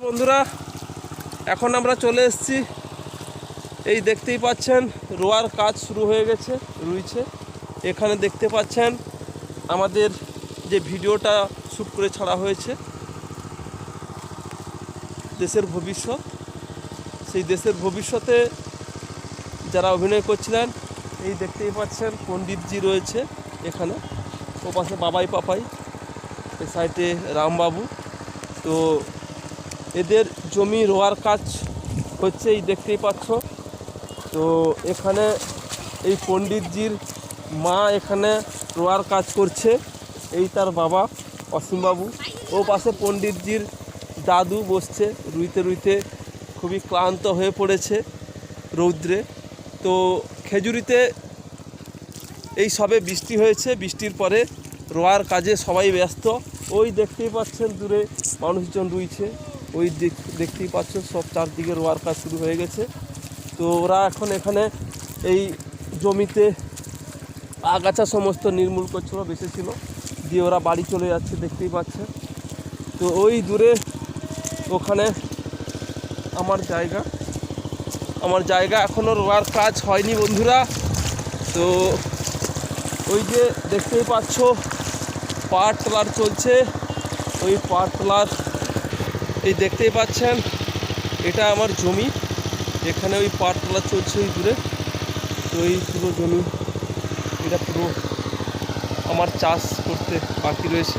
বন্ধুরা, এখন আমরা চলে এসেছি, এই দেখতেই পাচ্ছেন রোয়ার কাজ শুরু হয়ে গেছে, রুইছে। এখানে দেখতে পাচ্ছেন আমাদের যে ভিডিওটা শ্যুট করে ছাড়া হয়েছে, দেশের ভবিষ্যৎ, সেই দেশের ভবিষ্যতে যারা অভিনয় করছিলেন, এই দেখতেই পাচ্ছেন পণ্ডিতজি রয়েছে এখানে, ও পাশে বাবাই পাপাই, এ সাইডে রামবাবু। তো এদের জমি রোয়ার কাজ হচ্ছে, এই দেখতেই পাচ্ছ। তো এখানে এই পণ্ডিতজির মা এখানে রোয়ার কাজ করছে, এই তার বাবা অসীমবাবু। ও পাশে পণ্ডিতজির দাদু বসছে, রুইতে রুইতে খুবই ক্লান্ত হয়ে পড়েছে রৌদ্রে। তো খেজুরিতে এই সবে বৃষ্টি হয়েছে, বৃষ্টির পরে রোয়ার কাজে সবাই ব্যস্ত। ওই দেখতেই পাচ্ছেন দূরে মানুষজন রুইছে, ওই দেখতেই পাচ্ছ সব চারদিকে রোয়ার কাজ শুরু হয়ে গেছে। তো ওরা এখন এখানে এই জমিতে আগাছা সমস্ত নির্মূল করছিল, বেঁচেছিল, দিয়ে ওরা বাড়ি চলে যাচ্ছে, দেখতেই পাচ্ছেন। তো ওই দূরে ওখানে আমার জায়গা এখনও রোয়ার কাজ হয়নি বন্ধুরা। তো ওই যে দেখতেই পাচ্ছ পাট তোলার চলছে, ওই পাট তোলার এই দেখতেই পাচ্ছেন, এটা আমার জমি, এখানে ওই পাট তোলা চলছে ওই দূরে। তো এই পুরো জমি, এটা পুরো আমার চাষ করতে বাকি রয়েছে,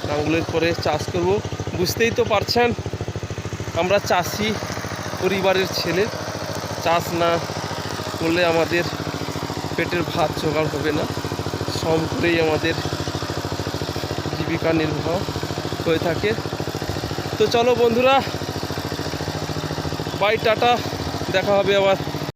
লাঙ্গলের পরে চাষ করব। বুঝতেই তো পারছেন আমরা চাষি পরিবারের ছেলে, চাষ না করলে আমাদের পেটের ভাত জোগাড় হবে না, শ্রম করেই আমাদের জীবিকা নির্বাহ হয়ে থাকে। তো চলো বন্ধুরা, বাই, টাটা, দেখা হবে আবার।